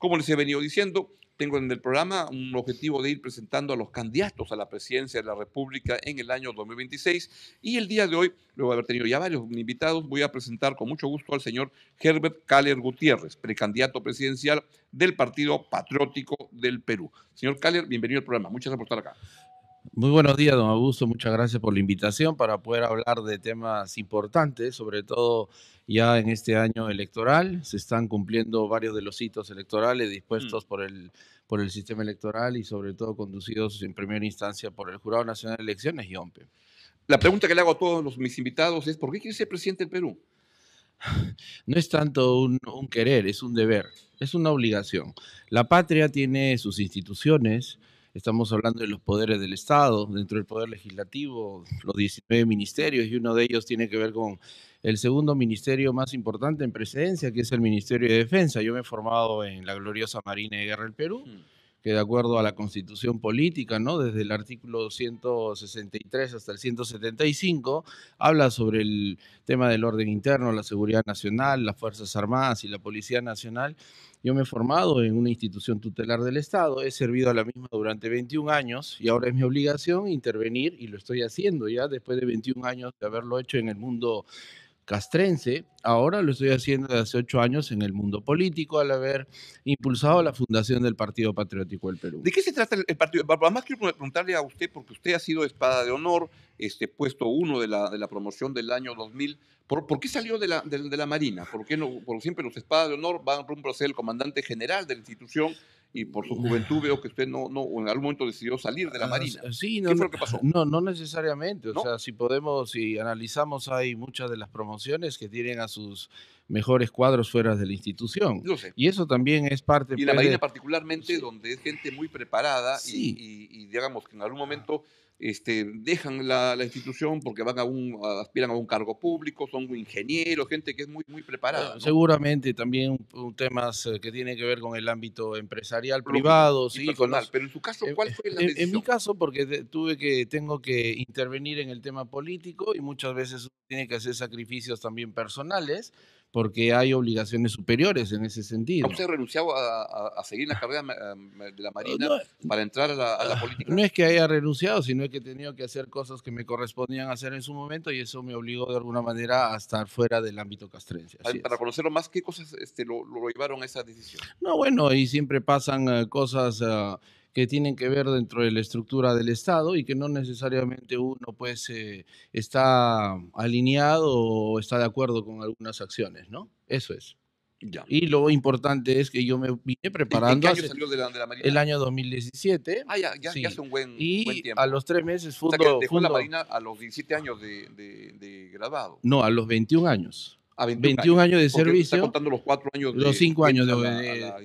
Como les he venido diciendo, tengo en el programa un objetivo de ir presentando a los candidatos a la presidencia de la República en el año 2026 y el día de hoy, luego de haber tenido ya varios invitados, voy a presentar con mucho gusto al señor Herbert Kaller Gutiérrez, precandidato presidencial del Partido Patriótico del Perú. Señor Kaller, bienvenido al programa. Muchas gracias por estar acá. Muy buenos días, don Augusto. Muchas gracias por la invitación para poder hablar de temas importantes, sobre todo ya en este año electoral. Se están cumpliendo varios de los hitos electorales dispuestos por el sistema electoral y sobre todo conducidos en primera instancia por el Jurado Nacional de Elecciones y OMPE. La pregunta que le hago a todos mis invitados es: ¿por qué quiere ser presidente del Perú? No es tanto un querer, es un deber, es una obligación. La patria tiene sus instituciones. Estamos hablando de los poderes del Estado, dentro del poder legislativo, los 19 ministerios, y uno de ellos tiene que ver con el segundo ministerio más importante en presidencia, que es el Ministerio de Defensa. Yo me he formado en la gloriosa Marina de Guerra del Perú, que de acuerdo a la Constitución política, ¿no?, desde el artículo 163 hasta el 175, habla sobre el tema del orden interno, la seguridad nacional, las Fuerzas Armadas y la Policía Nacional. Yo me he formado en una institución tutelar del Estado, he servido a la misma durante 21 años y ahora es mi obligación intervenir, y lo estoy haciendo ya después de 21 años de haberlo hecho en el mundo castrense. Ahora lo estoy haciendo desde hace 8 años en el mundo político, al haber impulsado la fundación del Partido Patriótico del Perú. ¿De qué se trata el partido? Además, quiero preguntarle a usted, porque usted ha sido espada de honor, puesto uno de la promoción del año 2000. ¿Por qué salió de la Marina? ¿Por qué no? Por siempre los espadas de honor van rumbo a ser el comandante general de la institución, y por su juventud veo que usted no en algún momento decidió salir de la Marina. Sí, ¿Qué fue lo que pasó? no necesariamente. O ¿No? sea, si analizamos, hay muchas de las promociones que tienen a sus mejores cuadros fuera de la institución. Lo sé. Y eso también es parte. Y en la Marina particularmente, Sí. donde es gente muy preparada Sí. y digamos que en algún momento dejan la institución porque aspiran a un cargo público, son ingenieros, gente que es muy, muy preparada, ¿no? Seguramente también temas que tienen que ver con el ámbito empresarial, Lógico, privado, y sí. personal. Pero en su caso, ¿cuál fue la En decisión? mi caso, porque tengo que intervenir en el tema político y muchas veces uno tiene que hacer sacrificios también personales porque hay obligaciones superiores en ese sentido. ¿Usted renunciado a seguir la carrera de la Marina No, para entrar a la política? no es que haya renunciado, sino que he tenido que hacer cosas que me correspondían hacer en su momento y eso me obligó de alguna manera a estar fuera del ámbito castrense. Así Para es. conocerlo más, ¿qué cosas lo llevaron a esa decisión? No, bueno, y siempre pasan cosas que tienen que ver dentro de la estructura del Estado y que no necesariamente uno pues está alineado o está de acuerdo con algunas acciones, ¿no? Eso es. Ya. Y lo importante es que yo me vine preparando. ¿En qué año salió de la Marina? El año 2017. Ya Sí. hace un buen Y tiempo. a los 3 meses O sea, que dejó la Marina a los 17 años de graduado. No, a los 21 años. A 21 años de servicio. Está contando los 4 años Los 5 años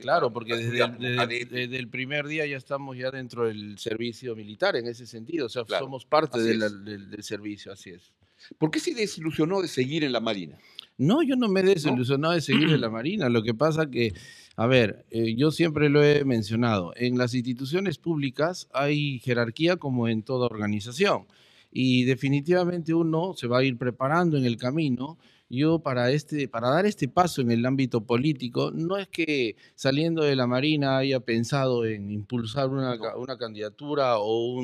claro, porque desde el primer día ya estamos ya dentro del servicio militar en ese sentido. O sea, claro, somos parte del servicio, así es. ¿Por qué se desilusionó de seguir en la Marina? No, yo no me he desilusionado de seguir en la Marina. Lo que pasa que, a ver, yo siempre lo he mencionado, en las instituciones públicas hay jerarquía como en toda organización y definitivamente uno se va a ir preparando en el camino. Yo para dar este paso en el ámbito político, no es que saliendo de la Marina haya pensado en impulsar una candidatura o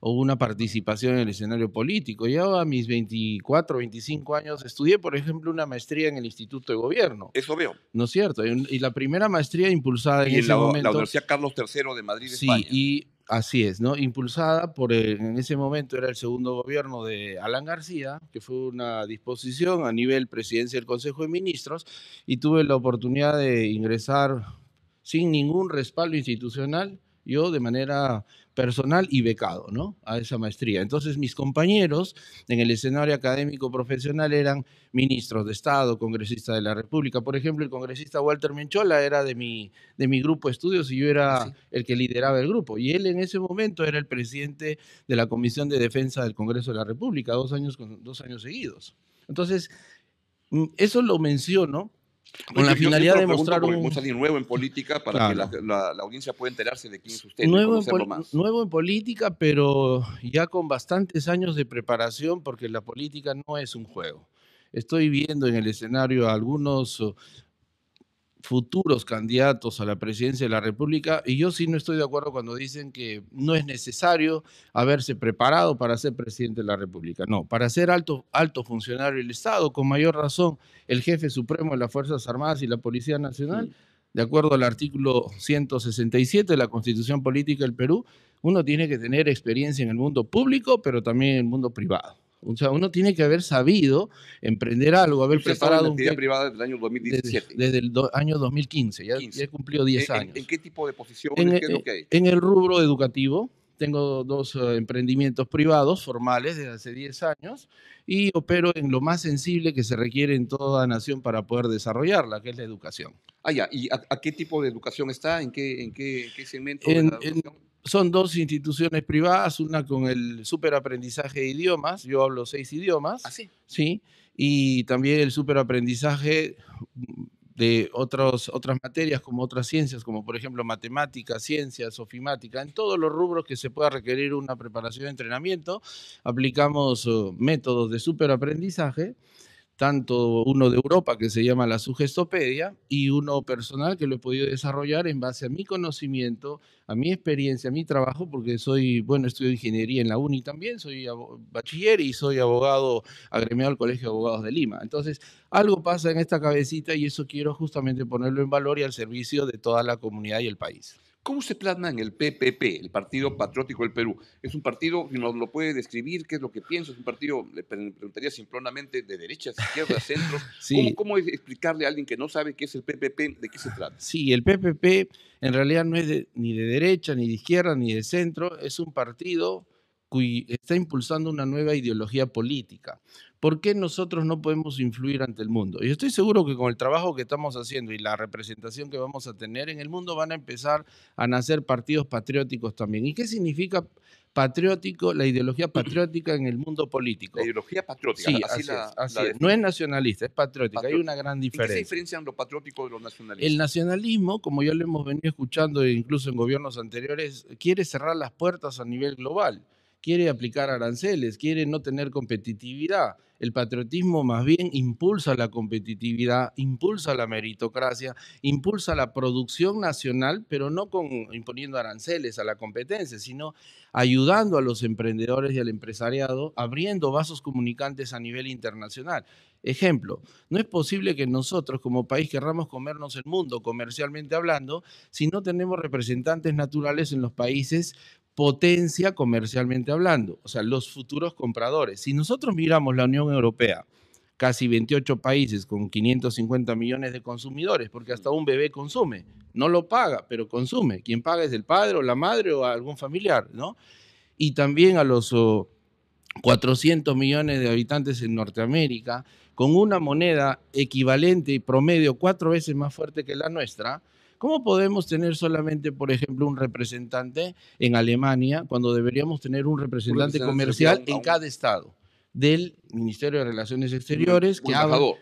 una participación en el escenario político. Yo a mis 24, 25 años estudié, por ejemplo, una maestría en el Instituto de Gobierno. Eso veo. ¿No es cierto? Y la primera maestría impulsada en ese momento. La Universidad Carlos III de Madrid, sí, España. Y así es, ¿no? Impulsada en ese momento era el segundo gobierno de Alan García, que fue una disposición a nivel presidencia del Consejo de Ministros, y tuve la oportunidad de ingresar sin ningún respaldo institucional, yo de manera personal y becado, ¿no?, a esa maestría. Entonces mis compañeros en el escenario académico profesional eran ministros de Estado, congresistas de la República. Por ejemplo, el congresista Walter Menchola era de mi grupo de estudios y yo era el que lideraba el grupo. Y él en ese momento era el presidente de la Comisión de Defensa del Congreso de la República, 2 años seguidos. Entonces, eso lo menciono con la finalidad de mostrar Vamos a salir nuevo en política para que la audiencia pueda enterarse de quién es usted y conocerlo más. Nuevo en política, pero ya con bastantes años de preparación, porque la política no es un juego. Estoy viendo en el escenario a algunos futuros candidatos a la presidencia de la República, y yo sí no estoy de acuerdo cuando dicen que no es necesario haberse preparado para ser presidente de la República. No, para ser alto funcionario del Estado, con mayor razón, el jefe supremo de las Fuerzas Armadas y la Policía Nacional, de acuerdo al artículo 167 de la Constitución Política del Perú, uno tiene que tener experiencia en el mundo público, pero también en el mundo privado. O sea, uno tiene que haber sabido emprender algo, haber preparado en la actividad privada desde el año 2017. Desde el año 2015, ya he cumplido 10 años. ¿En qué tipo de posiciones? ¿Qué es lo que hay? En el rubro educativo, tengo 2 emprendimientos privados formales desde hace 10 años y opero en lo más sensible que se requiere en toda nación para poder desarrollarla, que es la educación. Ya. ¿Y a qué tipo de educación está? ¿En qué segmento de la educación? Son 2 instituciones privadas, una con el superaprendizaje de idiomas, yo hablo 6 idiomas. ¿Ah, sí? Sí, y también el superaprendizaje de otras materias como otras ciencias, como por ejemplo matemáticas, ciencias, ofimática, en todos los rubros que se pueda requerir una preparación de entrenamiento, aplicamos métodos de superaprendizaje, tanto uno de Europa que se llama la Sugestopedia y uno personal que lo he podido desarrollar en base a mi conocimiento, a mi experiencia, a mi trabajo, porque estudio ingeniería en la UNI también, soy bachiller y soy abogado agremiado al Colegio de Abogados de Lima. Entonces, algo pasa en esta cabecita y eso quiero justamente ponerlo en valor y al servicio de toda la comunidad y el país. ¿Cómo se plasma en el PPP, el Partido Patriótico del Perú? ¿Es un partido, si nos lo puede describir, qué es lo que piensa? ¿Es un partido, le preguntaría simplonamente, de derechas, izquierdas, centros? Sí. ¿Cómo es explicarle a alguien que no sabe qué es el PPP, de qué se trata? Sí, el PPP en realidad no es ni de derecha, ni de izquierda, ni de centro, es un partido que está impulsando una nueva ideología política. ¿Por qué nosotros no podemos influir ante el mundo? Y estoy seguro que con el trabajo que estamos haciendo y la representación que vamos a tener en el mundo van a empezar a nacer partidos patrióticos también. ¿Y qué significa patriótico, la ideología patriótica en el mundo político? La ideología patriótica. Sí, así es. No es nacionalista, es patriótica. Hay una gran diferencia. ¿En qué se diferencian lo patriótico de lo nacionalista? El nacionalismo, como ya lo hemos venido escuchando incluso en gobiernos anteriores, quiere cerrar las puertas a nivel global, quiere aplicar aranceles, quiere no tener competitividad. El patriotismo más bien impulsa la competitividad, impulsa la meritocracia, impulsa la producción nacional, pero no imponiendo aranceles a la competencia, sino ayudando a los emprendedores y al empresariado, abriendo vasos comunicantes a nivel internacional. Ejemplo, no es posible que nosotros como país querramos comernos el mundo comercialmente hablando si no tenemos representantes naturales en los países potencia comercialmente hablando, o sea, los futuros compradores. Si nosotros miramos la Unión Europea, casi 28 países con 550 millones de consumidores, porque hasta un bebé consume, no lo paga, pero consume. Quien paga es el padre o la madre o algún familiar, ¿no? Y también a los 400 millones de habitantes en Norteamérica, con una moneda equivalente y promedio 4 veces más fuerte que la nuestra. ¿Cómo podemos tener solamente, por ejemplo, un representante en Alemania cuando deberíamos tener un representante comercial en cada estado del Ministerio de Relaciones Exteriores? Un embajador.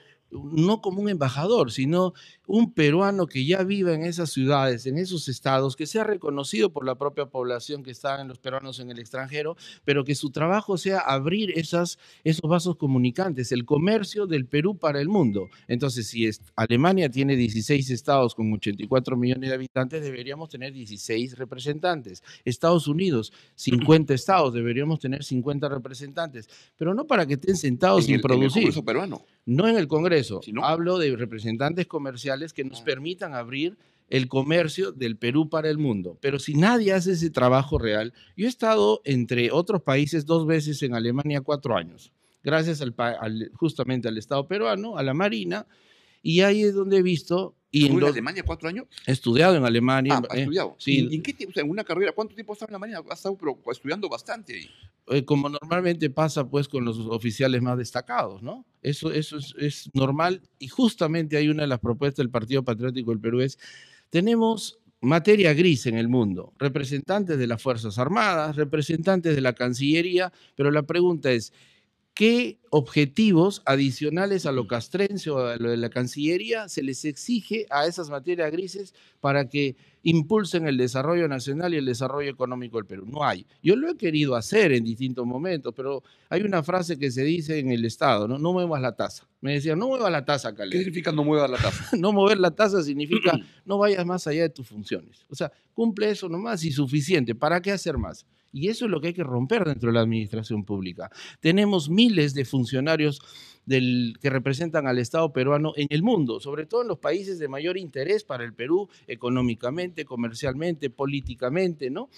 No como un embajador, sino un peruano que ya viva en esas ciudades, en esos estados, que sea reconocido por la propia población que están los peruanos en el extranjero, pero que su trabajo sea abrir esos vasos comunicantes, el comercio del Perú para el mundo. Entonces, si Alemania tiene 16 estados con 84 millones de habitantes, deberíamos tener 16 representantes. Estados Unidos, 50 estados, deberíamos tener 50 representantes, pero no para que estén sentados sin producir. ¿En el Congreso peruano? No en el Congreso, hablo de representantes comerciales que nos permitan abrir el comercio del Perú para el mundo. Pero si nadie hace ese trabajo real, yo he estado entre otros países 2 veces en Alemania 4 años, gracias justamente al Estado peruano, a la Marina, y ahí es donde he visto... ¿En Alemania 4 años? He estudiado en Alemania. ¿Has estudiado? Sí. ¿Y en qué tiempo, en una carrera, cuánto tiempo has estado en Alemania? Has estado estudiando bastante ahí. Como normalmente pasa pues con los oficiales más destacados, ¿no? Eso es normal y justamente hay una de las propuestas del Partido Patriótico del Perú tenemos materia gris en el mundo, representantes de las Fuerzas Armadas, representantes de la Cancillería, pero la pregunta es, ¿qué objetivos adicionales a lo castrense o a lo de la Cancillería se les exige a esas materias grises para que impulsen el desarrollo nacional y el desarrollo económico del Perú? No hay. Yo lo he querido hacer en distintos momentos, pero hay una frase que se dice en el Estado, no, no muevas la tasa. Me decían, no muevas la tasa, ¿Qué Caleb. significa no mueva la tasa? No mover la tasa significa no vayas más allá de tus funciones. O sea, cumple eso nomás y suficiente. ¿Para qué hacer más? Y eso es lo que hay que romper dentro de la administración pública. Tenemos miles de funcionarios que representan al Estado peruano en el mundo, sobre todo en los países de mayor interés para el Perú, económicamente, comercialmente, políticamente, ¿no?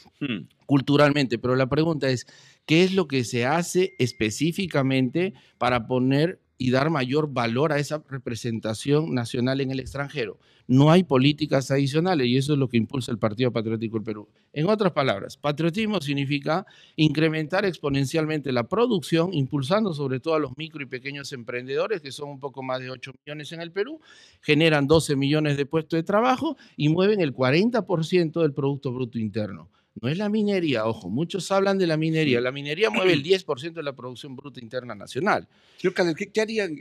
Culturalmente. Pero la pregunta es, ¿qué es lo que se hace específicamente para poner y dar mayor valor a esa representación nacional en el extranjero? No hay políticas adicionales y eso es lo que impulsa el Partido Patriótico del Perú. En otras palabras, patriotismo significa incrementar exponencialmente la producción, impulsando sobre todo a los micro y pequeños emprendedores, que son un poco más de 8 millones en el Perú, generan 12 millones de puestos de trabajo y mueven el 40% del Producto Bruto Interno. No es la minería, ojo, muchos hablan de la minería. La minería mueve el 10% de la producción bruta interna nacional. Señor Caleb, ¿qué harían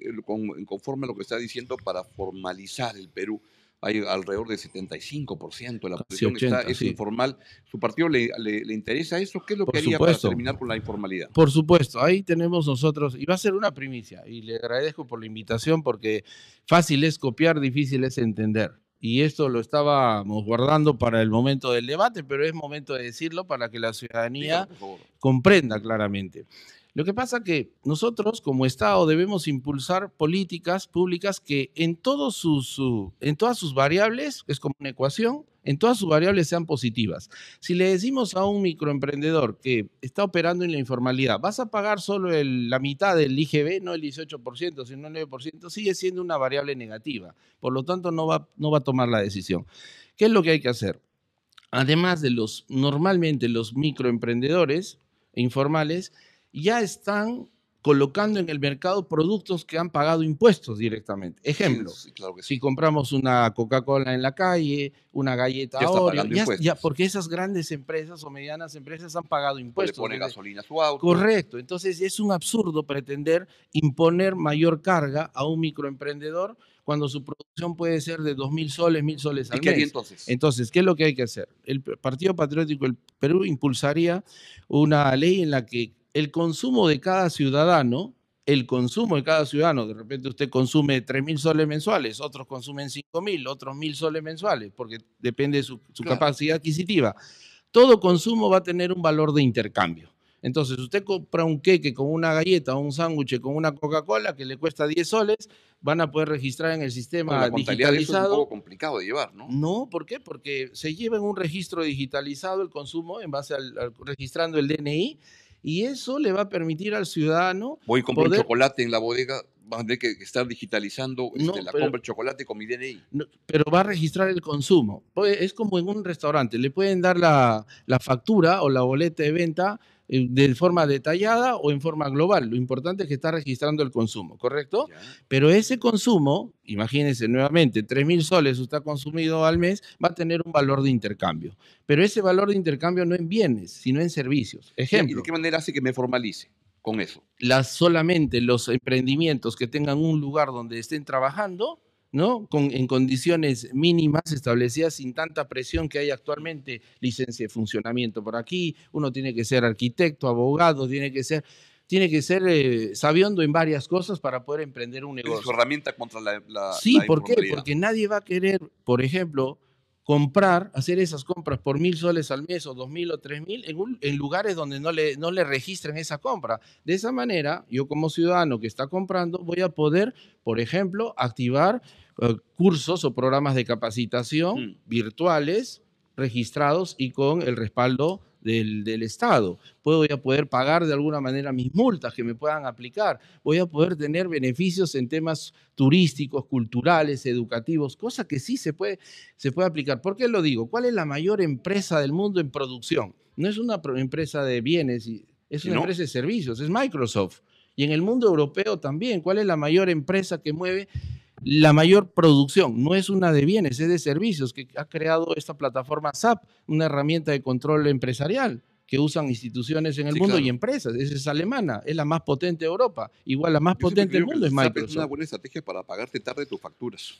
conforme a lo que está diciendo para formalizar el Perú? Hay alrededor de 75% de la población es informal. ¿Su partido le interesa eso? ¿Qué es lo que haría para terminar con la informalidad? Por supuesto, ahí tenemos nosotros, y va a ser una primicia, y le agradezco por la invitación porque fácil es copiar, difícil es entender. Y esto lo estábamos guardando para el momento del debate, pero es momento de decirlo para que la ciudadanía comprenda claramente. Lo que pasa es que nosotros como Estado debemos impulsar políticas públicas que en todas sus variables, es como una ecuación, en todas sus variables sean positivas. Si le decimos a un microemprendedor que está operando en la informalidad, vas a pagar solo la mitad del IGB, no el 18%, sino el 9%, sigue siendo una variable negativa. Por lo tanto, no va a tomar la decisión. ¿Qué es lo que hay que hacer? Además de normalmente los microemprendedores informales, ya están colocando en el mercado productos que han pagado impuestos directamente. Ejemplo, sí, claro que sí. Si compramos una Coca-Cola en la calle, una galleta Oreo, ya porque esas grandes empresas o medianas empresas han pagado impuestos. O le pone gasolina a su auto. Correcto. Entonces es un absurdo pretender imponer mayor carga a un microemprendedor cuando su producción puede ser de 2.000 soles, 1.000 soles al mes. ¿Y qué haría entonces? Entonces, ¿qué es lo que hay que hacer? El Partido Patriótico del Perú impulsaría una ley en la que el consumo de cada ciudadano, de repente usted consume 3.000 soles mensuales, otros consumen 5.000, otros 1.000 soles mensuales, porque depende de su capacidad adquisitiva. Todo consumo va a tener un valor de intercambio. Entonces, usted compra un queque con una galleta o un sándwich con una Coca-Cola que le cuesta 10 soles, van a poder registrar en el sistema digitalizado. Eso es un poco complicado de llevar, ¿no? No, ¿por qué? Porque se lleva en un registro digitalizado el consumo en base registrando el DNI, y eso le va a permitir al ciudadano. Voy a comprar un chocolate en la bodega, va a tener que estar digitalizando compra el chocolate con mi DNI. No, pero va a registrar el consumo. Es como en un restaurante, le pueden dar la factura o la boleta de venta de forma detallada o en forma global. Lo importante es que está registrando el consumo, ¿correcto? Ya. Pero ese consumo, imagínense nuevamente, 3.000 soles usted ha consumido al mes, va a tener un valor de intercambio. Pero ese valor de intercambio no en bienes, sino en servicios. Ejemplo. ¿Y de qué manera hace que me formalice con eso? Solamente los emprendimientos que tengan un lugar donde estén trabajando, ¿no? En condiciones mínimas establecidas sin tanta presión que hay actualmente, licencia de funcionamiento por aquí, uno tiene que ser arquitecto, abogado, tiene que ser sabiondo en varias cosas para poder emprender un negocio. ¿Es su herramienta contra la Sí, ¿por qué? Porque nadie va a querer, por ejemplo, hacer esas compras por 1.000 soles al mes o 2.000 o 3.000 en lugares donde no le registren esa compra. De esa manera, yo como ciudadano que está comprando voy a poder, por ejemplo, activar cursos o programas de capacitación virtuales registrados y con el respaldo del Estado. Voy a poder pagar de alguna manera mis multas que me puedan aplicar. Voy a poder tener beneficios en temas turísticos, culturales, educativos, cosa que sí se puede aplicar. ¿Por qué lo digo? ¿Cuál es la mayor empresa del mundo en producción? No es una empresa de bienes, es una empresa de servicios, es Microsoft. Y en el mundo europeo también, ¿cuál es la mayor empresa que mueve la mayor producción? No es una de bienes, es de servicios, que ha creado esta plataforma SAP, una herramienta de control empresarial. que usan instituciones en el Sí, mundo claro. y empresas. Esa es alemana, es la más potente de Europa. Igual la más Yo siempre potente del creo que mundo el es SAP es una Microsoft. buena estrategia para pagarte tarde tus facturas.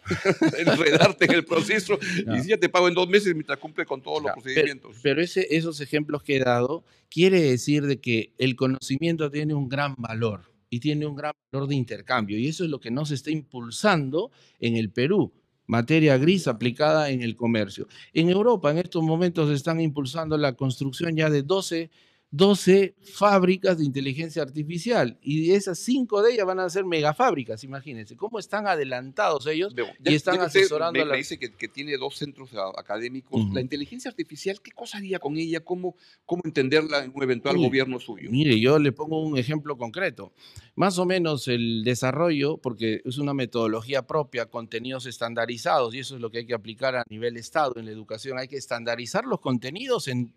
Enredarte en el proceso y No. si ya te pago en 2 meses mientras cumple con todos los Ya, procedimientos. pero esos ejemplos que he dado quiere decir de que el conocimiento tiene un gran valor y tiene un gran valor de intercambio, y eso es lo que no se está impulsando en el Perú, materia gris aplicada en el comercio. En Europa en estos momentos se están impulsando la construcción ya de 12 fábricas de inteligencia artificial, y de esas 5 de ellas van a ser megafábricas. Imagínense cómo están adelantados ellos y Ya están que usted asesorando a me las... dice que tiene 2 centros académicos, la Ujú. inteligencia artificial, ¿qué cosa haría con ella? ¿Cómo entenderla en un eventual Uy, gobierno suyo? mire, yo le pongo un ejemplo concreto. Más o menos el desarrollo, porque es una metodología propia, contenidos estandarizados, y eso es lo que hay que aplicar a nivel Estado en la educación. Hay que estandarizar los contenidos en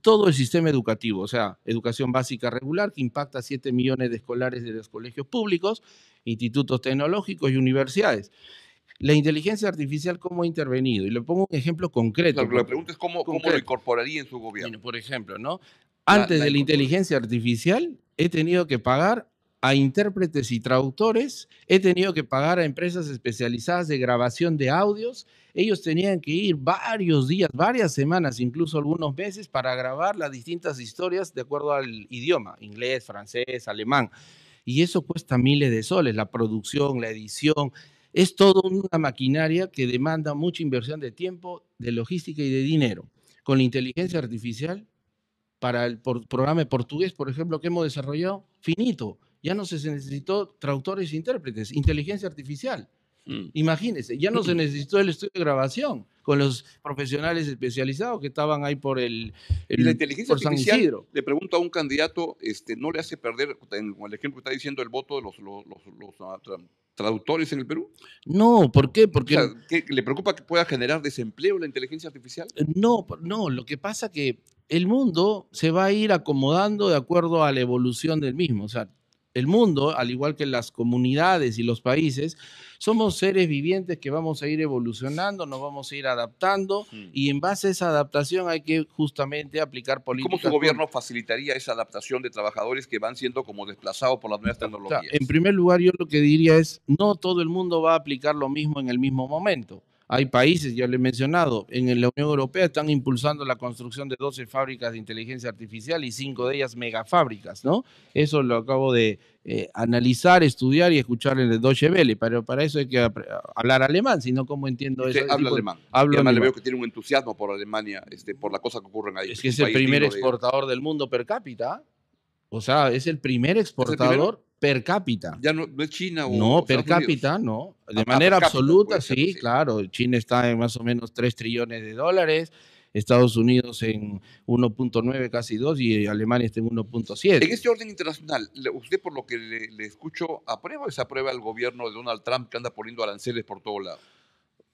todo el sistema educativo, o sea, educación básica regular, que impacta a 7 millones de escolares de los colegios públicos, institutos tecnológicos y universidades. La inteligencia artificial, ¿cómo ha intervenido? Y le pongo un ejemplo concreto. La pregunta es cómo lo Concreto. incorporaría en su Mire, gobierno. por ejemplo, ¿no? Antes La de la incorporaría. inteligencia artificial, he tenido que pagar a intérpretes y traductores, he tenido que pagar a empresas especializadas de grabación de audios. Ellos tenían que ir varios días, varias semanas, incluso algunos meses, para grabar las distintas historias de acuerdo al idioma, inglés, francés, alemán. Y eso cuesta miles de soles, la producción, la edición. Es toda una maquinaria que demanda mucha inversión de tiempo, de logística y de dinero. Con la inteligencia artificial, para el programa de portugués, por ejemplo, que hemos desarrollado, finito. Ya no se necesitó traductores e intérpretes, inteligencia artificial. Mm. Imagínense, ya no se necesitó el estudio de grabación con los profesionales especializados que estaban ahí Y la inteligencia por San artificial, Isidro. le pregunto a un candidato, no le hace perder, con el ejemplo que está diciendo, el voto de los traductores en el Perú. No, ¿por qué? O sea, Porque ¿le preocupa que pueda generar desempleo la inteligencia artificial? no, lo que pasa que el mundo se va a ir acomodando de acuerdo a la evolución del mismo. O sea, el mundo, al igual que las comunidades y los países, somos seres vivientes que vamos a ir evolucionando, nos vamos a ir adaptando, Mm. y en base a esa adaptación hay que justamente aplicar ¿Y cómo su políticas. gobierno facilitaría esa adaptación de trabajadores que van siendo como desplazados por las nuevas O sea, en tecnologías? primer lugar, yo lo que diría es, no todo el mundo va a aplicar lo mismo en el mismo momento. Hay países, ya le he mencionado, en la Unión Europea están impulsando la construcción de 12 fábricas de inteligencia artificial y 5 de ellas megafábricas, ¿no? Eso lo acabo de analizar, estudiar y escuchar en el Deutsche Welle, pero para eso hay que hablar alemán, si no, ¿cómo entiendo Usted eso? habla alemán. Y Hablo además le alemán. veo que tiene un entusiasmo por Alemania, por las cosas que ocurren ahí. Es que un es el país primer digno de ir. exportador del mundo per cápita. O sea, es el primer ¿Es el primero? exportador per cápita. Ya no es China o No, per Estados Unidos. cápita, no. De Per manera cápita absoluta, puede serlo, sí, sí. claro. China está en más o menos 3 trillones de dólares, Estados Unidos en 1.9, casi 2, y Alemania está en En 1.7. este orden internacional, usted por lo que le escucho, ¿aprueba o desaprueba el gobierno de Donald Trump que anda poniendo aranceles por todo lado?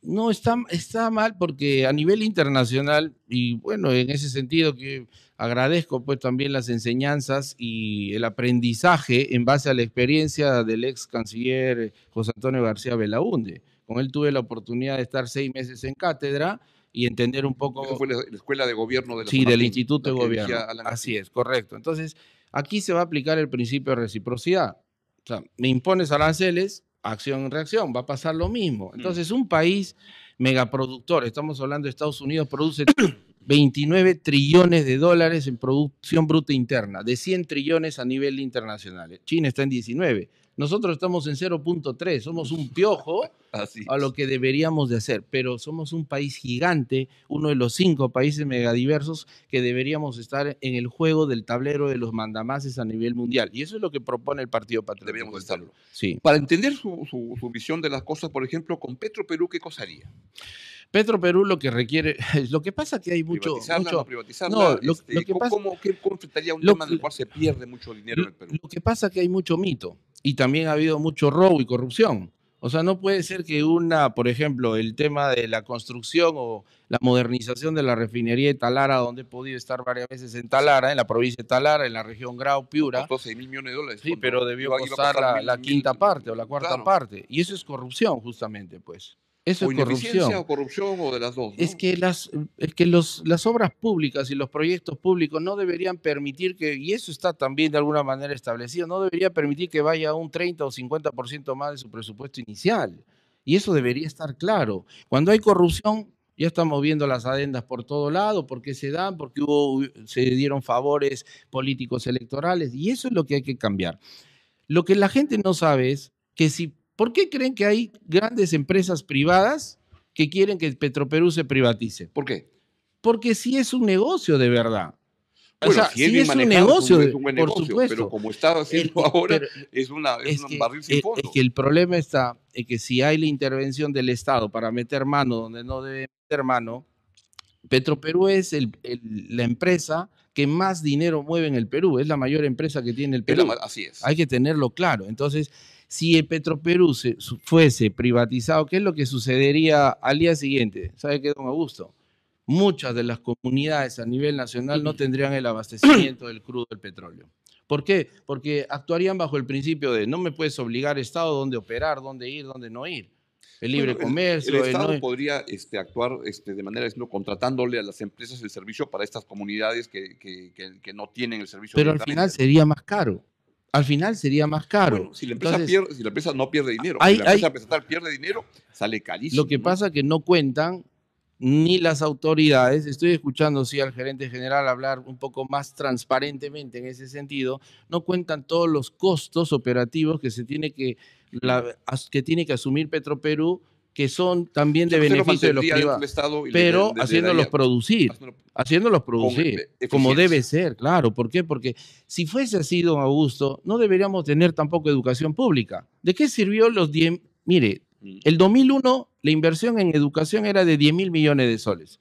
No, está mal porque a nivel internacional, y bueno, en ese sentido que agradezco pues también las enseñanzas y el aprendizaje en base a la experiencia del ex canciller José Antonio García Belaúnde. Con él tuve la oportunidad de estar 6 meses en cátedra y entender un Eso poco, fue la escuela de gobierno de la sí, del SONAPIM, Instituto la de que dirigía Gobierno. Alan Así García. es, correcto. Entonces, aquí se va a aplicar el principio de reciprocidad. O sea, me impones aranceles, acción-reacción, va a pasar lo mismo. Entonces, un país megaproductor, estamos hablando de Estados Unidos, produce 29 trillones de dólares en producción bruta interna, de 100 trillones a nivel internacional. China está en 19. Nosotros estamos en 0.3, somos un piojo Así a lo es. que deberíamos de hacer, pero somos un país gigante, uno de los 5 países megadiversos que deberíamos estar en el juego del tablero de los mandamases a nivel mundial. Y eso es lo que propone el Partido Patriótico. Deberíamos estarlo. Sí. Para entender su visión de las cosas, por ejemplo, con Petroperú, ¿qué cosa haría? Petroperú lo que requiere, lo que pasa que hay ¿Privatizarla, no privatizarla? no, lo que pasa, ¿Cómo enfrentaría un lo, tema en el cual se pierde mucho dinero en el Perú? lo que pasa que hay mucho mito y también ha habido mucho robo y corrupción. O sea, no puede ser que por ejemplo, el tema de la construcción o la modernización de la refinería de Talara, donde he podido estar varias veces en Talara, en la provincia de Talara, en la región Grau, Piura. Costó 6.000 millones de dólares. Sí, pero debió iba a costar costar la quinta parte o la cuarta claro. parte. Y eso es corrupción, justamente, pues. Eso O es ineficiencia corrupción. o corrupción o de las dos, Es ¿no? que las obras públicas y los proyectos públicos no deberían permitir que, y eso está también de alguna manera establecido, no debería permitir que vaya un 30 o 50% más de su presupuesto inicial. Y eso debería estar claro. Cuando hay corrupción, ya estamos viendo las adendas por todo lado, por qué se dan, porque se dieron favores políticos electorales, y eso es lo que hay que cambiar. Lo que la gente no sabe es que ¿por qué creen que hay grandes empresas privadas que quieren que Petroperú se privatice? ¿Por qué? Porque sí es un negocio de verdad. O Bueno, sea, si es sí bien es un manejado, negocio, es un buen por negocio, pero supuesto. como está haciendo ahora, Pero es un barril sin es fondo. que el problema está en que si hay la intervención del Estado para meter mano donde no debe meter mano, Petroperú es la empresa que más dinero mueve en el Perú, es la mayor empresa que tiene el Perú. Así es. Hay que tenerlo claro. Entonces, si el Petroperú fuese privatizado, ¿qué es lo que sucedería al día siguiente? ¿Sabe qué, don Augusto? Muchas de las comunidades a nivel nacional no tendrían el abastecimiento del crudo del petróleo. ¿Por qué? Porque actuarían bajo el principio de no me puedes obligar, Estado, dónde operar, dónde ir, dónde no ir. El libre Bueno, el comercio, Estado no. podría actuar de manera, contratándole a las empresas el servicio para estas comunidades que no tienen el servicio Pero al final directamente, ¿no? sería más caro. Al final sería más caro. Bueno, si la empresa Entonces, si la empresa no pierde dinero, hay, si la empresa hay, estatal pierde dinero, sale carísimo, lo que ¿no? pasa es que no cuentan ni las autoridades. Estoy escuchando, sí, al gerente general hablar un poco más transparentemente en ese sentido. No cuentan todos los costos operativos que que tiene que asumir Petroperú, que son también de Usted lo beneficio de los mantendría dentro del privados, Estado y pero le haciéndolos daría producir, como debe eficiencia. ser, claro. ¿Por qué? Porque si fuese así, don Augusto, no deberíamos tener tampoco educación pública. ¿De qué sirvió los 10? Mire, el 2001 la inversión en educación era de 10.000 millones de soles.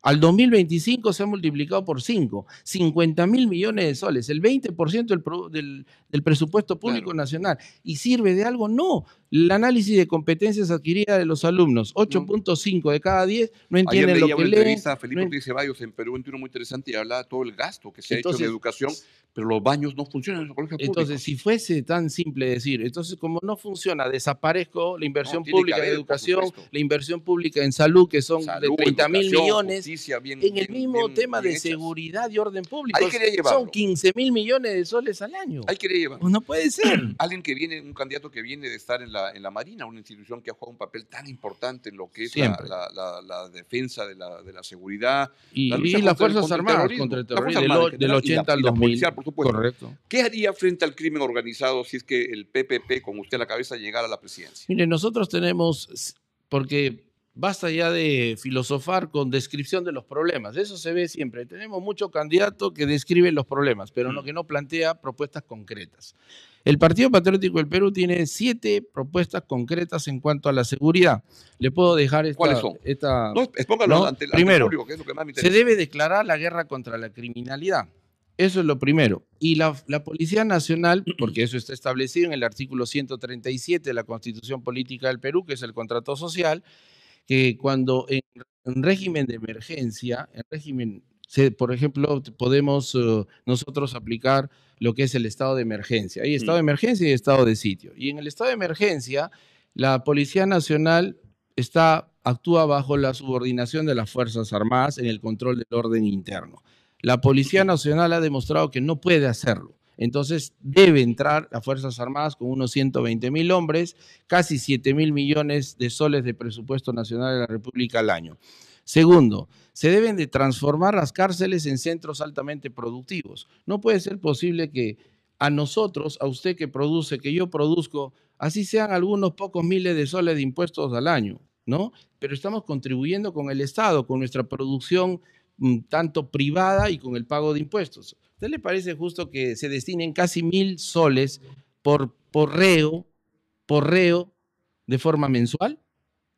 Al 2025 se ha multiplicado por 5, 50.000 millones de soles, el 20% del presupuesto público Claro. nacional. ¿Y sirve de algo? No. El análisis de competencias adquiridas de los alumnos, 8.5 de cada 10 no Ayer entienden lo leía que una leen. entrevista a Felipe Ortiz Ceballos en Perú 21 muy interesante y hablaba de todo el gasto que se ha hecho en educación, pero los baños no funcionan en los colegios públicos. Entonces, si fuese tan simple decir, entonces como no funciona, desaparezco la inversión tiene que pública en haber, por educación, supuesto. la inversión pública en salud, que son Salud, de 30.000 educación, millones, justicia, en el mismo tema de hechas. seguridad y orden público, Ahí quería llevarlo. son 15.000 millones de soles al año. Ahí quería llevarlo. Pues no puede ser. Alguien que viene, un candidato que viene de estar en la Marina, una institución que ha jugado un papel tan importante en lo que es la defensa de la seguridad. Y lucha las contra Fuerzas Armadas contra el terrorismo, del 80 al 2000. Policial, por supuesto. Correcto. ¿Qué haría frente al crimen organizado si es que el PPP, con usted a la cabeza, llegara a la presidencia? Mire, nosotros tenemos, porque basta ya de filosofar con descripción de los problemas, eso se ve siempre. Tenemos muchos candidatos que describen los problemas, pero que no plantea propuestas concretas. El Partido Patriótico del Perú tiene 7 propuestas concretas en cuanto a la seguridad. Le puedo dejar esta. ¿Cuáles son? No, expóngalo ante el público, que es lo que más me interesa. Se debe declarar la guerra contra la criminalidad. Eso es lo primero. Y la Policía Nacional, porque eso está establecido en el artículo 137 de la Constitución Política del Perú, que es el contrato social, que cuando en régimen de emergencia, por ejemplo, podemos nosotros aplicar lo que es el estado de emergencia. Hay estado de emergencia y estado de sitio. Y en el estado de emergencia, la Policía Nacional actúa bajo la subordinación de las Fuerzas Armadas en el control del orden interno. La Policía Nacional ha demostrado que no puede hacerlo. Entonces debe entrar las Fuerzas Armadas con unos 120.000 hombres, casi 7.000 millones de soles de presupuesto nacional de la República al año. Segundo, se deben de transformar las cárceles en centros altamente productivos. No puede ser posible que a nosotros, a usted que produce, que yo produzco, así sean algunos pocos miles de soles de impuestos al año, ¿no? Pero estamos contribuyendo con el Estado, con nuestra producción tanto privada y con el pago de impuestos. ¿A usted le parece justo que se destinen casi 1.000 soles por reo de forma mensual?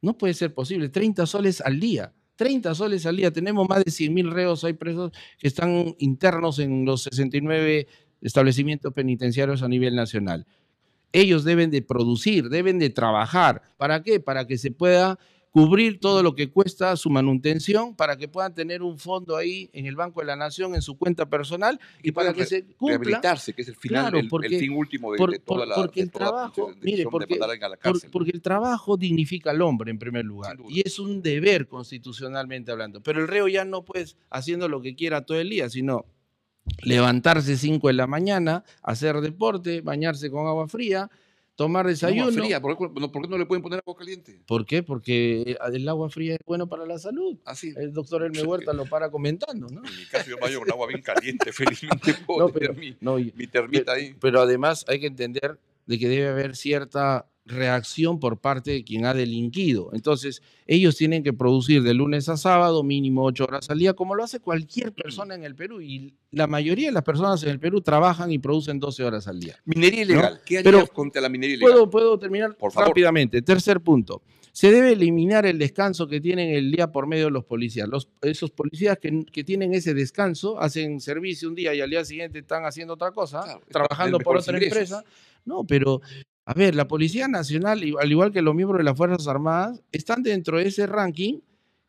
No puede ser posible. 30 soles al día. 30 soles al día. Tenemos más de 100.000 reos, hay presos que están internos en los 69 establecimientos penitenciarios a nivel nacional. Ellos deben de producir, deben de trabajar. ¿Para qué? Para que se pueda cubrir todo lo que cuesta su manutención para que puedan tener un fondo ahí en el Banco de la Nación, en su cuenta personal y para que se cumpla. Rehabilitarse, que es el final, Claro, el fin último de toda la porque el trabajo, mire, de mandar a alguien a la cárcel. porque el trabajo dignifica al hombre en primer lugar y es un deber constitucionalmente hablando. Pero el reo ya no puede haciendo lo que quiera todo el día, sino levantarse 5 de la mañana, hacer deporte, bañarse con agua fría, tomar desayuno. Agua fría, ¿por qué no le pueden poner agua caliente? ¿Por qué? Porque el agua fría es bueno para la salud. Así. El doctor Elmer Huerta lo para comentando, ¿no? En mi caso yo me baño con agua bien caliente, felizmente puedo tener mi termita ahí. Pero además hay que entender de que debe haber cierta reacción por parte de quien ha delinquido. Entonces, ellos tienen que producir de lunes a sábado mínimo 8 horas al día, como lo hace cualquier persona en el Perú. Y la mayoría de las personas en el Perú trabajan y producen 12 horas al día. Minería ilegal. ¿No? ¿Qué harías contra la minería ilegal? ¿Puedo terminar rápidamente? Tercer punto. Se debe eliminar el descanso que tienen el día por medio de los policías. Esos policías que tienen ese descanso, hacen servicio un día y al día siguiente están haciendo otra cosa, claro, trabajando por otra empresa. No, pero, a ver, la Policía Nacional, al igual que los miembros de las Fuerzas Armadas, están dentro de ese ranking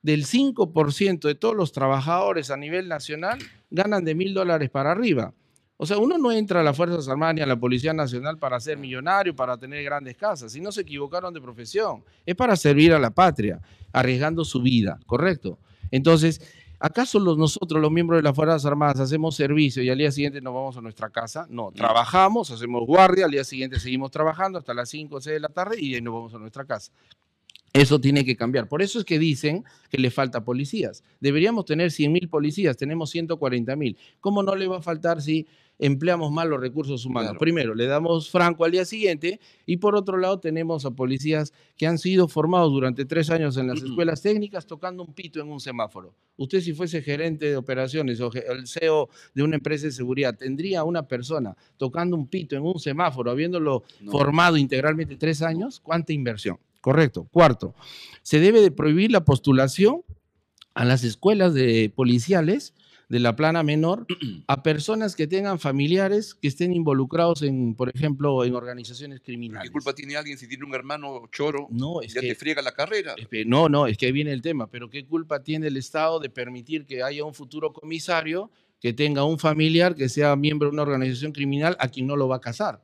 del 5% de todos los trabajadores a nivel nacional ganan de $1.000 para arriba. O sea, uno no entra a las Fuerzas Armadas ni a la Policía Nacional para ser millonario, para tener grandes casas. Si no se equivocaron de profesión, es para servir a la patria, arriesgando su vida, ¿correcto? Entonces, ¿acaso nosotros, los miembros de las Fuerzas Armadas, hacemos servicio y al día siguiente nos vamos a nuestra casa? No, trabajamos, hacemos guardia, al día siguiente seguimos trabajando hasta las 5 o 6 de la tarde y nos vamos a nuestra casa. Eso tiene que cambiar. Por eso es que dicen que le falta policías. Deberíamos tener 100.000 policías, tenemos 140.000. ¿Cómo no le va a faltar si empleamos mal los recursos humanos? Claro. Primero, le damos franco al día siguiente y por otro lado tenemos a policías que han sido formados durante 3 años en las escuelas técnicas tocando un pito en un semáforo. Usted, si fuese gerente de operaciones o el CEO de una empresa de seguridad, ¿tendría a una persona tocando un pito en un semáforo habiéndolo formado integralmente 3 años? ¿Cuánta inversión? Correcto. Cuarto, se debe de prohibir la postulación a las escuelas policiales de la plana menor a personas que tengan familiares que estén involucrados en, por ejemplo, en organizaciones criminales. ¿Qué culpa tiene alguien si tiene un hermano choro? No, ya te friega la carrera. No, es que ahí viene el tema. Pero ¿qué culpa tiene el Estado de permitir que haya un futuro comisario que tenga un familiar que sea miembro de una organización criminal a quien no lo va a casar?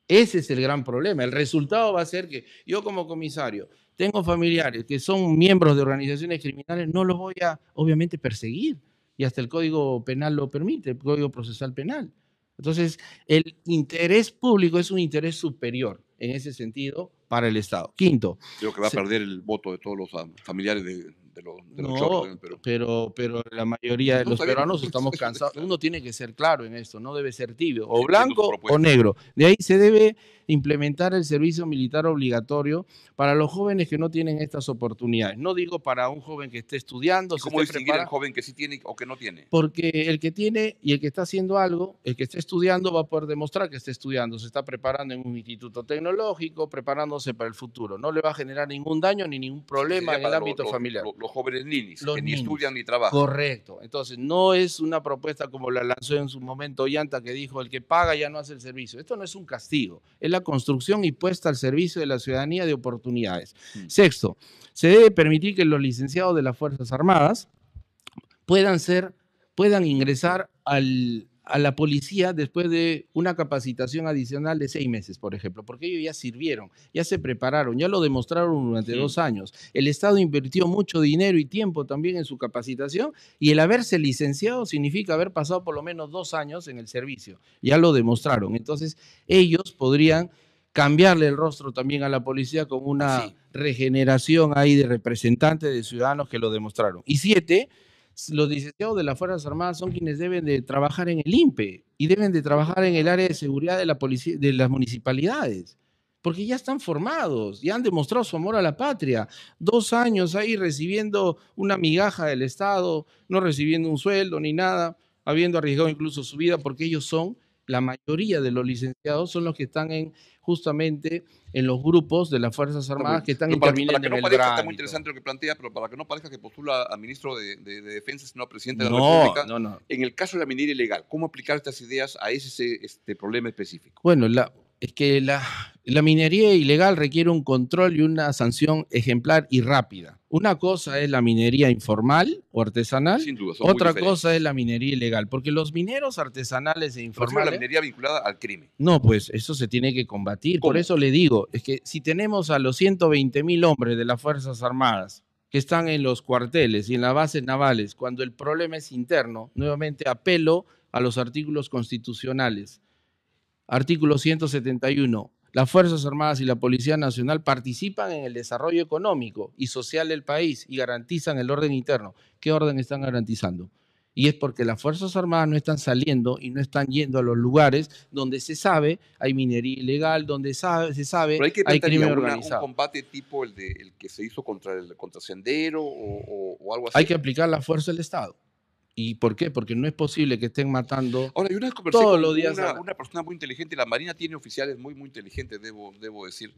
Ese es el gran problema. El resultado va a ser que yo como comisario tengo familiares que son miembros de organizaciones criminales, no los voy a, obviamente, perseguir. Y hasta el Código Penal lo permite, el Código Procesal Penal. Entonces, el interés público es un interés superior en ese sentido para el Estado. Quinto. Creo que va a perder el voto de todos los familiares de los choros en el Perú. Pero la mayoría de los peruanos estamos cansados. Uno tiene que ser claro en esto, no debe ser tibio, o blanco o negro. De ahí se debe implementar el servicio militar obligatorio para los jóvenes que no tienen estas oportunidades. No digo para un joven que esté estudiando. ¿Cómo distinguir el joven que sí tiene o que no tiene? Porque el que tiene y el que está haciendo algo, el que está estudiando va a poder demostrar que está estudiando, se está preparando en un instituto tecnológico, preparándose para el futuro. No le va a generar ningún daño ni ningún problema en el ámbito familiar. Los jóvenes ninis, que ni estudian ni trabajan. Correcto. Entonces, no es una propuesta como la lanzó en su momento Ollanta, que dijo, el que paga ya no hace el servicio. Esto no es un castigo, es la construcción y puesta al servicio de la ciudadanía de oportunidades. Sexto, se debe permitir que los licenciados de las Fuerzas Armadas puedan ingresar a la policía después de una capacitación adicional de 6 meses, por ejemplo, porque ellos ya sirvieron, ya se prepararon, ya lo demostraron durante 2 años. El Estado invirtió mucho dinero y tiempo también en su capacitación y el haberse licenciado significa haber pasado por lo menos 2 años en el servicio. Ya lo demostraron. Entonces, ellos podrían cambiarle el rostro también a la policía con una regeneración ahí de representantes de ciudadanos que lo demostraron. Y 7, los licenciados de las Fuerzas Armadas son quienes deben de trabajar en el INPE y deben de trabajar en el área de seguridad de la policía, de las municipalidades, porque ya están formados, ya han demostrado su amor a la patria. 2 años ahí recibiendo una migaja del Estado, no recibiendo un sueldo ni nada, habiendo arriesgado incluso su vida, porque ellos son, la mayoría de los licenciados son los que están justamente en los grupos de las Fuerzas Armadas que están interviniendo en el gran. Está muy interesante lo que plantea, pero para que no parezca que postula a ministro de Defensa, sino a presidente de la República. No. En el caso de la minería ilegal, ¿cómo aplicar estas ideas a ese problema específico? Bueno, Es que la minería ilegal requiere un control y una sanción ejemplar y rápida. Una cosa es la minería informal o artesanal, Sin duda, son muy otra cosa es diferentes. la minería ilegal, porque los mineros artesanales e Me refiero a la informales, minería vinculada al crimen. no, pues eso se tiene que combatir. Por ¿Cómo? eso le digo, es que si tenemos a los 120.000 hombres de las Fuerzas Armadas que están en los cuarteles y en las bases navales, cuando el problema es interno, nuevamente apelo a los artículos constitucionales. Artículo 171. Las Fuerzas Armadas y la Policía Nacional participan en el desarrollo económico y social del país y garantizan el orden interno. ¿Qué orden están garantizando? Y es porque las Fuerzas Armadas no están saliendo y no están yendo a los lugares donde se sabe hay minería ilegal, donde se sabe Pero ahí que hay plantearía crimen un organizado. combate tipo el que se hizo contra Sendero o algo así. Hay que aplicar la fuerza del Estado. ¿Y por qué? Porque no es posible que estén matando Ahora, yo una vez conversé todos con los días. una persona muy inteligente, la Marina tiene oficiales muy, muy inteligentes, debo decir,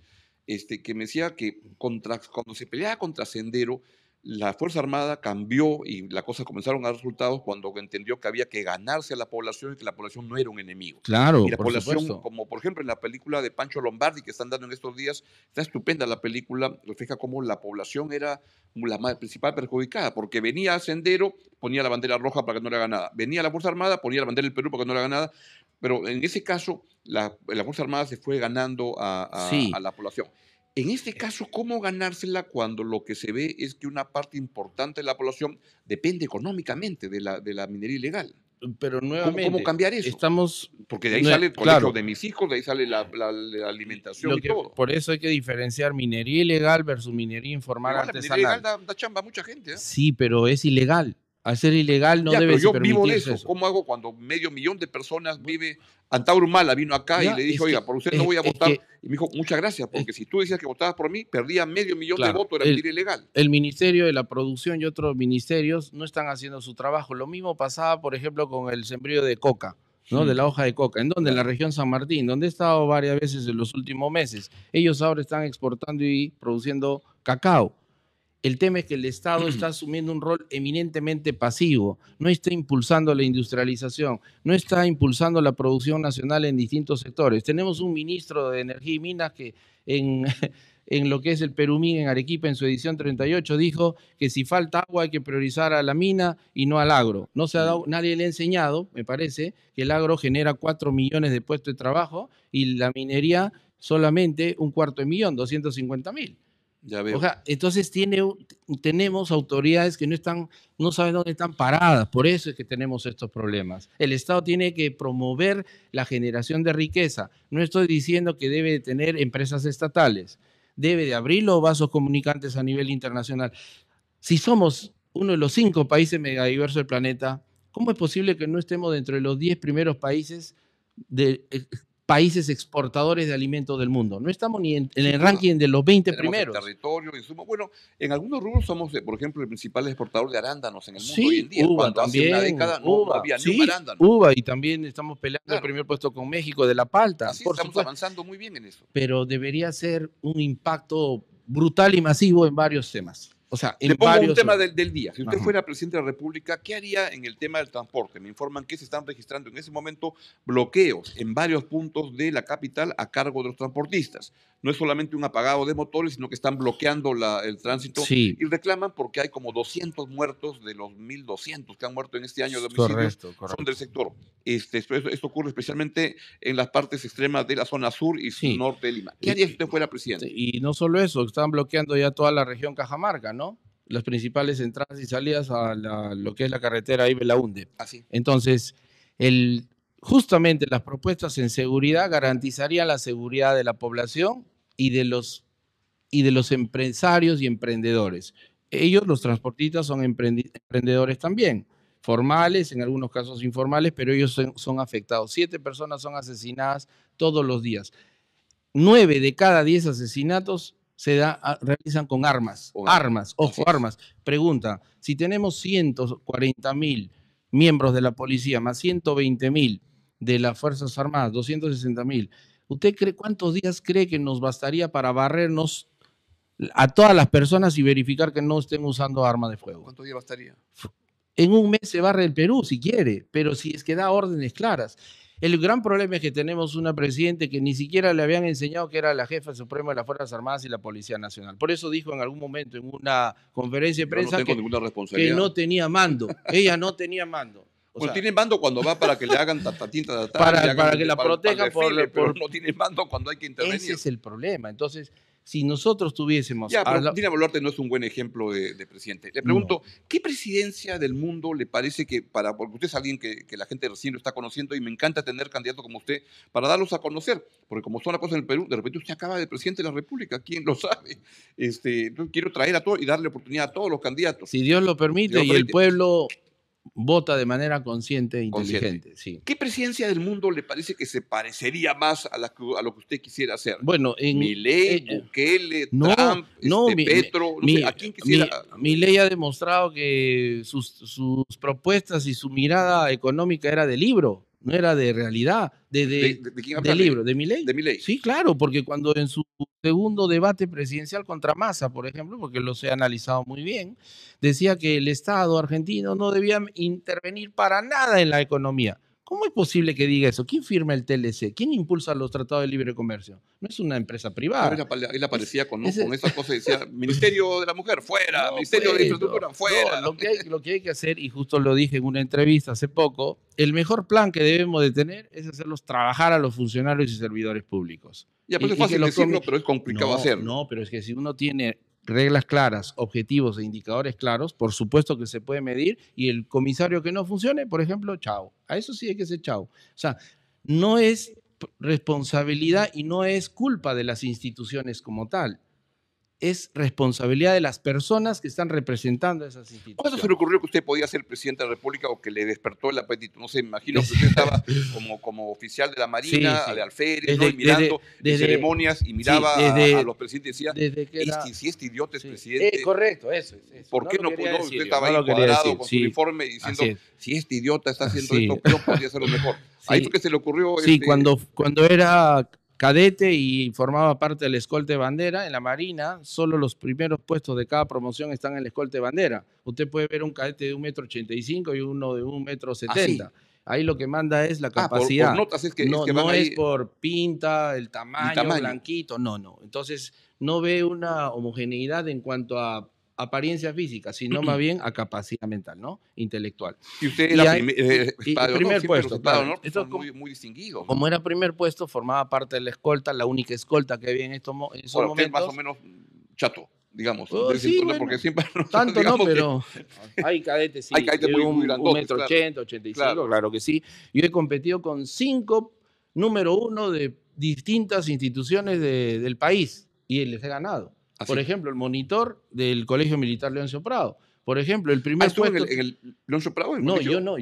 que me decía que cuando se peleaba contra Sendero, la Fuerza Armada cambió y las cosas comenzaron a dar resultados cuando entendió que había que ganarse a la población y que la población no era un enemigo. Claro, Y la por población, supuesto. como por ejemplo en la película de Pancho Lombardi que están dando en estos días, está estupenda la película, refleja cómo la población era la principal perjudicada, porque venía a Sendero, ponía la bandera roja para que no le haga nada, venía la Fuerza Armada, ponía la bandera del Perú para que no le haga nada, pero en ese caso la Fuerza Armada se fue ganando Sí. a la población. En este caso, ¿cómo ganársela cuando lo que se ve es que una parte importante de la población depende económicamente de la minería ilegal? Pero ¿Cómo nuevamente, cambiar eso? estamos... Porque de ahí sale el colegio Claro, de mis hijos, de ahí sale la alimentación y todo. por eso hay que diferenciar minería ilegal versus minería informal Igual la minería ilegal artesanal. da chamba a mucha gente, ¿eh? Sí, pero es ilegal. Al ser ilegal no Ya, debe pero yo vivo de permitirse eso. eso. ¿Cómo hago cuando 500.000 de personas vive? Antauro Humala vino acá y Ya, le dije, es oiga, que- por usted no voy a es votar. que- Y me dijo, muchas gracias, porque si tú decías que votabas por mí, perdía 500.000 de Claro, votos de la minería ilegal. el Ministerio de la Producción y otros ministerios no están haciendo su trabajo. Lo mismo pasaba, por ejemplo, con el sembrío de coca, ¿no? De la hoja de coca. ¿En dónde? En la Claro. región San Martín, donde he estado varias veces en los últimos meses. Ellos ahora están exportando y produciendo cacao. El tema es que el Estado está asumiendo un rol eminentemente pasivo, no está impulsando la industrialización, no está impulsando la producción nacional en distintos sectores. Tenemos un ministro de Energía y Minas que en, en lo que es el Perumín en Arequipa, en su edición 38, dijo que si falta agua hay que priorizar a la mina y no al agro. No se ha dado, nadie le ha enseñado, me parece, que el agro genera 4 millones de puestos de trabajo y la minería solamente 250.000, 250.000. Ya veo. O sea, entonces tenemos autoridades que no saben dónde están paradas, por eso es que tenemos estos problemas. El Estado tiene que promover la generación de riqueza. No estoy diciendo que debe tener empresas estatales, debe de abrir los vasos comunicantes a nivel internacional. Si somos uno de los 5 países megadiversos del planeta, ¿cómo es posible que no estemos dentro de los 10 primeros países países exportadores de alimentos del mundo? No estamos ni en el ranking de los 20 Tenemos primeros. el territorio, insumos. Bueno, en algunos rubros somos, por ejemplo, el principal exportador de arándanos en el mundo hoy en día. Uva Cuando también, hace una década no había ni un arándano. uva, y también estamos peleando Claro. el primer puesto con México de la palta. Así por estamos supuesto. avanzando muy bien en eso. Pero debería ser un impacto brutal y masivo en varios temas. O sea, en Le pongo varios... un tema del día. Si usted Ajá. fuera presidente de la República, ¿qué haría en el tema del transporte? Me informan que se están registrando en ese momento bloqueos en varios puntos de la capital a cargo de los transportistas. No es solamente un apagado de motores, sino que están bloqueando el tránsito Sí. y reclaman porque hay como 200 muertos de los 1.200 que han muerto en este año de homicidios. Correcto. Son del sector. Esto ocurre especialmente en las partes extremas de la zona sur y Sí. norte de Lima. ¿Qué haría si usted fuera presidente? Y no solo eso, están bloqueando ya toda la región Cajamarca, ¿no? Las principales entradas y salidas a lo que es la carretera Ibe-Launde. Así. Entonces, justamente las propuestas en seguridad garantizarían la seguridad de la población y de los empresarios y emprendedores. Ellos, los transportistas, son emprendedores también, formales, en algunos casos informales, pero ellos son afectados. 7 personas son asesinadas todos los días. 9 de cada 10 asesinatos realizan con armas. Armas. Pregunta, si tenemos 140.000 miembros de la policía, más 120.000 de las Fuerzas Armadas, 260.000, ¿usted cree cuántos días cree que nos bastaría para barrernos a todas las personas y verificar que no estén usando armas de fuego? ¿Cuántos días bastaría? En un mes se barre el Perú, si quiere, pero si es que da órdenes claras. El gran problema es que tenemos una presidente que ni siquiera le habían enseñado que era la jefa suprema de las Fuerzas Armadas y la Policía Nacional. Por eso dijo en algún momento en una conferencia de Yo no prensa tengo ninguna que responsabilidad. no tenía mando. Ella no tenía mando. O Bueno, sea, tiene mando cuando va para que le hagan tatatín, tatatá, para le hagan que la para el protejan desfile, pero por no tiene mando cuando hay que intervenir. ese es el problema. Entonces, si nosotros tuviésemos... Ya, pero Dina Boluarte no es un buen ejemplo de presidente. Le pregunto, No. ¿qué presidencia del mundo le parece que porque usted es alguien que la gente recién lo está conociendo y me encanta tener candidatos como usted para darlos a conocer? Porque como son las cosas en el Perú, de repente usted acaba de presidente de la República, ¿quién lo sabe? Entonces quiero traer a todos y darle oportunidad a todos los candidatos. Si Dios lo permite y el pueblo vota de manera consciente e inteligente. Sí. ¿Qué presidencia del mundo le parece que se parecería más a lo que usted quisiera hacer? Bueno, Milei, Bukele, Trump, Petro, no sé, ¿a quién quisiera? Milei ha demostrado que sus propuestas y su mirada económica era de libro, no era de realidad, ¿De quién habla? de libro, de Milei. De Milei. Sí, claro, porque cuando en su segundo debate presidencial contra Massa, por ejemplo, porque los he analizado muy bien, decía que el Estado argentino no debía intervenir para nada en la economía. ¿Cómo es posible que diga eso? ¿Quién firma el TLC? ¿Quién impulsa los tratados de libre comercio? No es una empresa privada. Él aparecía con esa cosa y decía, Ministerio de la Mujer, fuera, Ministerio de Infraestructura, fuera. No, lo que hay que hacer, y justo lo dije en una entrevista hace poco, el mejor plan que debemos de tener es hacerlos trabajar a los funcionarios y servidores públicos. Ya, pero es fácil decirlo, pero es complicado hacerlo. No, pero es que si uno tiene reglas claras, objetivos e indicadores claros, por supuesto que se puede medir, y el comisario que no funcione, por ejemplo, chao. A eso sí hay que ser chao. O sea, no es responsabilidad y no es culpa de las instituciones como tal. Es responsabilidad de las personas que están representando a esas instituciones. ¿Cuándo se le ocurrió que usted podía ser presidente de la República o que le despertó el apetito? No sé, me imagino que usted estaba como oficial de la Marina, de alférez, ¿no? Y mirando ceremonias y miraba a los presidentes y decía, si este idiota es presidente. Correcto, eso. ¿Por qué no pudo? Usted estaba ahí cuadrado con su uniforme diciendo, si este idiota está haciendo esto, yo podría hacerlo mejor. Ahí fue que se le ocurrió. Sí, cuando era cadete y formaba parte del escolta de bandera en la Marina, solo los primeros puestos de cada promoción están en el escolta de bandera. Usted puede ver un cadete de 1,85 m y uno de 1,70 m. Ahí lo que manda es la capacidad. Por notas es que no van es por pinta, el tamaño, blanquito, no. Entonces no ve una homogeneidad en cuanto a apariencia física, sino más bien a capacidad mental, ¿no? Intelectual. Y usted era primer puesto, claro. Esto muy distinguido, ¿no? Como era primer puesto, formaba parte de la escolta, la única escolta que había en esos momentos. Usted es más o menos chato, digamos. Sí, bueno, porque siempre tanto no, pero hay cadetes, sí, hay cadetes muy grandotes, 1,80 m, 85, claro que sí. Yo he competido con 5 número 1 de distintas instituciones del país y les he ganado. Por ejemplo, el monitor del Colegio Militar Leoncio Prado. Por ejemplo, el primer puesto... ¿En el Leoncio Prado? No, yo no.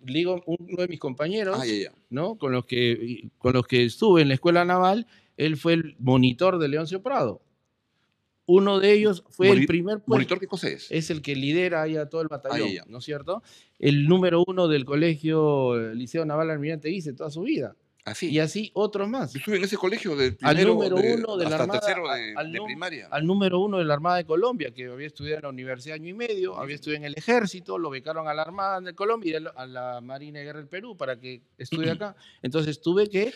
Digo, uno de mis compañeros, ¿no? con los que estuve en la Escuela Naval, él fue el monitor de Leoncio Prado. Uno de ellos fue el primer puesto. ¿Monitor qué cosa es? Es el que lidera ahí a todo el batallón, ¿no es cierto? El número 1 del Colegio Liceo Naval Almirante Guise toda su vida. Y así otros más. Yo estuve en ese colegio del primero, al número 1 de la Armada, tercero de primaria. Al número 1 de la Armada de Colombia, que había estudiado en la universidad año y medio, había estudiado en el ejército, lo becaron a la Armada de Colombia y a la Marina de Guerra del Perú para que estudie acá. Entonces tuve que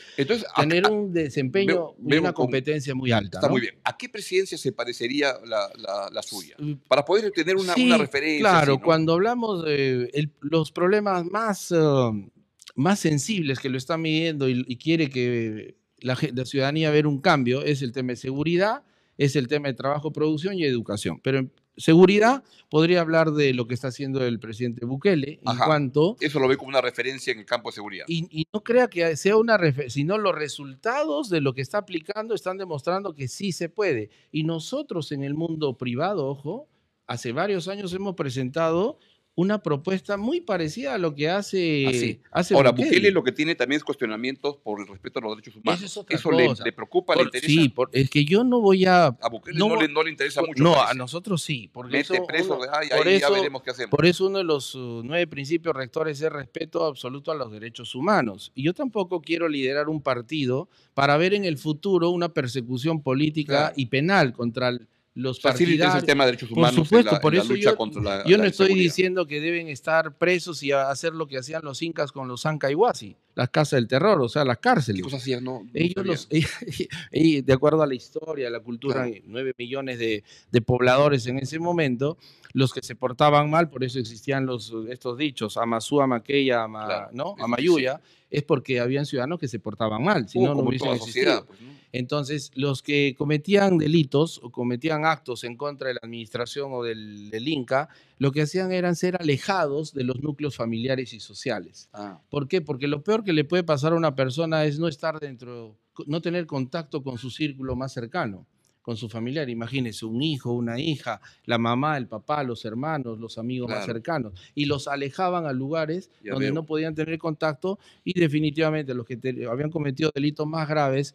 tener un desempeño y una competencia muy alta. Está muy bien. ¿A qué presidencia se parecería la suya? Para poder tener una referencia. Claro, así, ¿no? Cuando hablamos de los problemas más sensibles que lo están midiendo y quiere que la ciudadanía vea un cambio, es el tema de seguridad, es el tema de trabajo, producción y educación. Pero en seguridad podría hablar de lo que está haciendo el presidente Bukele en cuanto... Eso lo ve como una referencia en el campo de seguridad. Y no crea que sea una referencia, sino los resultados de lo que está aplicando están demostrando que sí se puede. Y nosotros en el mundo privado, ojo, hace varios años hemos presentado una propuesta muy parecida a lo que hace Ahora, Bukele lo que tiene también es cuestionamientos por el respeto a los derechos humanos. Eso le preocupa, le interesa. Sí, es que yo no voy a... A Bukele no le interesa mucho. No, a nosotros sí. Porque mete preso, ahí ya veremos qué hacemos. Por eso uno de los 9 principios rectores es respeto absoluto a los derechos humanos. Y yo tampoco quiero liderar un partido para ver en el futuro una persecución política y penal contra los partidarios. El tema de derechos humanos, por supuesto, por eso yo no estoy diciendo que deben estar presos y hacer lo que hacían los incas con los Ancahuasi. las casas del terror, o sea, las ¿Qué cárceles. cosas hacían? No Ellos, sabía. de acuerdo a la historia, a la cultura, Claro, 9 millones de pobladores en ese momento, los que se portaban mal, por eso existían estos dichos, Amazú, Amaqueya, claro. ¿no? Eso sí sé. Amayuya, es porque habían ciudadanos que se portaban mal, si no, no Como en hubiesen toda sociedad, existido. pues, ¿no? Entonces, los que cometían delitos o cometían actos en contra de la administración o del Inca, lo que hacían eran ser alejados de los núcleos familiares y sociales. Ah, ¿Por qué? Porque lo peor que le puede pasar a una persona es no estar dentro, no tener contacto con su círculo más cercano, con su familiar. Imagínese, un hijo, una hija, la mamá, el papá, los hermanos, los amigos más claro. cercanos. Y los alejaban a lugares Ya donde veo. no podían tener contacto y definitivamente los que habían cometido delitos más graves,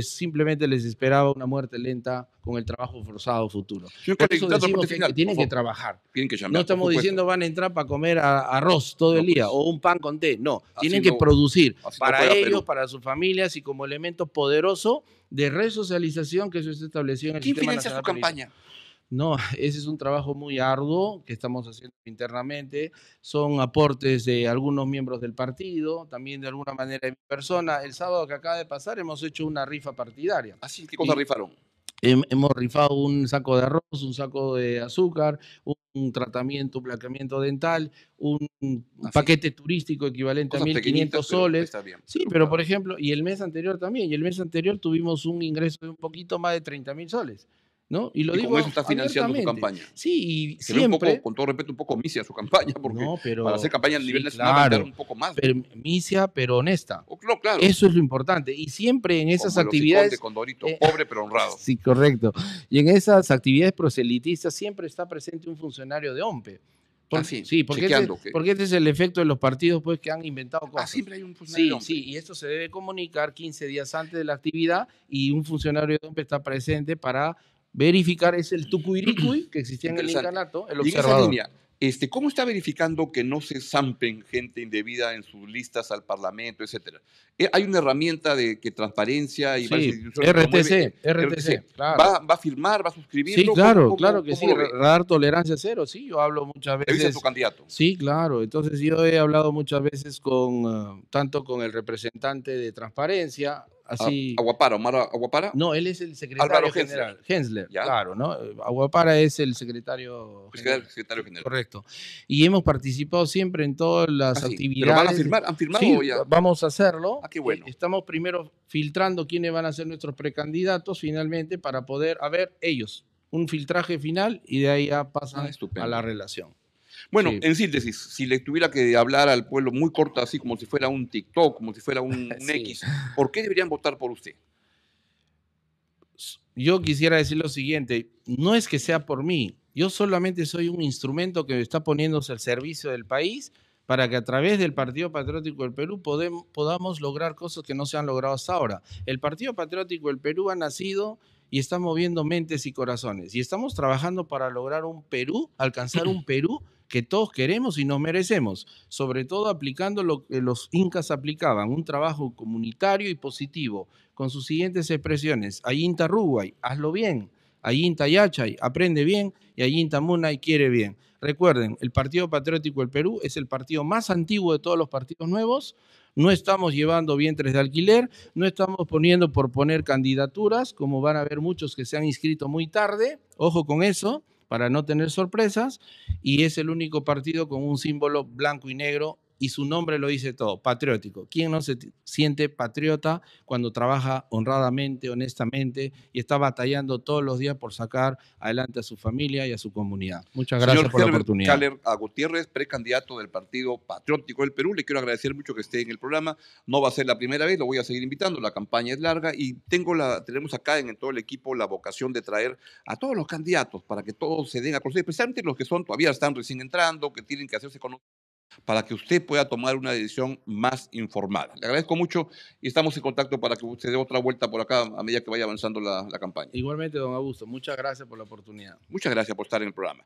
simplemente les esperaba una muerte lenta con el trabajo forzado futuro. Señor Por Keller, eso dando la decimos parte que final, por tienen que favor. trabajar. Tienen que No chambear, por estamos supuesto. diciendo van a entrar para comer arroz todo No, el día pues, o un pan con té. No, así tienen que no, producir así no para juega ellos, Perú. para sus familias y como elemento poderoso de resocialización que eso está establecido en el ¿Quién Sistema financia su Nacional Penitenciario. campaña? No, ese es un trabajo muy arduo que estamos haciendo internamente. Son aportes de algunos miembros del partido, también de alguna manera de mi persona. El sábado que acaba de pasar hemos hecho una rifa partidaria. Así, ¿qué cosa Y rifaron? hemos rifado un saco de arroz, un saco de azúcar, un tratamiento, un blanqueamiento dental, un Así, paquete turístico equivalente a cosas 1.500 pequeñitas, pero soles. está bien. Sí, pero Claro. por ejemplo, y el mes anterior también, y el mes anterior tuvimos un ingreso de un poquito más de 30.000 soles, ¿no? Y lo Y con eso digo está financiando su abiertamente. campaña. Sí, y Se ve un poco, siempre, con todo respeto, un poco misia su campaña, porque no, para hacer pero campaña a nivel sí, nacional va a entrar claro, un poco más, ¿no? permisia, pero honesta. O, no, claro, Eso es lo importante. Y siempre en esas como el hocicón de actividades, Condorito, eh, pobre pero honrado. sí, correcto. Y en esas actividades proselitistas siempre está presente un funcionario de OMPE. Así, Sí, chequeando que... porque este es el efecto de los partidos pues, que han inventado Ah, cosas. siempre hay un funcionario de Sí, hombre. sí, y esto se debe comunicar 15 días antes de la actividad y un funcionario de OMPE está presente para verificar, es el tucuiricui que existía en el Interesante. incanato, el Y en esa observador. línea, ¿cómo está verificando que no se zampen gente indebida en sus listas al Parlamento, etcétera? Hay una herramienta de que transparencia y varias Sí, instituciones promueve, RTC, claro. ¿Va a firmar, va a Sí, suscribirlo? claro, claro que Cómo sí, lo ve? radar tolerancia cero, sí, yo hablo muchas Revisa a su veces, candidato. sí, claro, entonces yo he hablado muchas veces tanto con el representante de transparencia, así, Aguapara, Omar Aguapara, no, él es el Álvaro secretario Hensler, general, Hensler, ¿ya? claro, ¿no? Aguapara es el secretario general, Secretario general. correcto, y hemos participado siempre en todas Ah, las sí. ¿Pero van a actividades, firmar? ¿Han firmado sí, ya? vamos a hacerlo, Ah, qué bueno. estamos primero filtrando quiénes van a ser nuestros precandidatos finalmente para poder, a ver, ellos un filtraje final y de ahí ya Ah, pasan a estupendo. la relación. Bueno, Sí, en síntesis, si le tuviera que hablar al pueblo muy corto, así como si fuera un TikTok, como si fuera un sí. X, ¿por qué deberían votar por usted? Yo quisiera decir lo siguiente, no es que sea por mí, yo solamente soy un instrumento que está poniéndose al servicio del país para que a través del Partido Patriótico del Perú podamos lograr cosas que no se han logrado hasta ahora. El Partido Patriótico del Perú ha nacido y está moviendo mentes y corazones. Y estamos trabajando para lograr un Perú, alcanzar un Perú que todos queremos y nos merecemos, sobre todo aplicando lo que los incas aplicaban, un trabajo comunitario y positivo, con sus siguientes expresiones. Ayinta Ruguay, hazlo bien. Ayinta Yachay, aprende bien. Y Ayinta Munay, quiere bien. Recuerden, el Partido Patriótico del Perú es el partido más antiguo de todos los partidos nuevos. No estamos llevando vientres de alquiler, no estamos poniendo por poner candidaturas, como van a haber muchos que se han inscrito muy tarde. Ojo con eso, para no tener sorpresas. Y es el único partido con un símbolo blanco y negro y su nombre lo dice todo, patriótico. ¿Quién no se siente patriota cuando trabaja honradamente, honestamente y está batallando todos los días por sacar adelante a su familia y a su comunidad? Muchas gracias Señor por la Herbert oportunidad. Kaller a Gutiérrez, precandidato del Partido Patriótico del Perú, le quiero agradecer mucho que esté en el programa. No va a ser la primera vez, lo voy a seguir invitando, la campaña es larga y tenemos acá en todo el equipo la vocación de traer a todos los candidatos para que todos se den a conocer, especialmente los que todavía están recién entrando, que tienen que hacerse conocer, para que usted pueda tomar una decisión más informada. Le agradezco mucho y estamos en contacto para que usted dé otra vuelta por acá a medida que vaya avanzando la campaña. Igualmente, don Augusto, muchas gracias por la oportunidad. Muchas gracias por estar en el programa.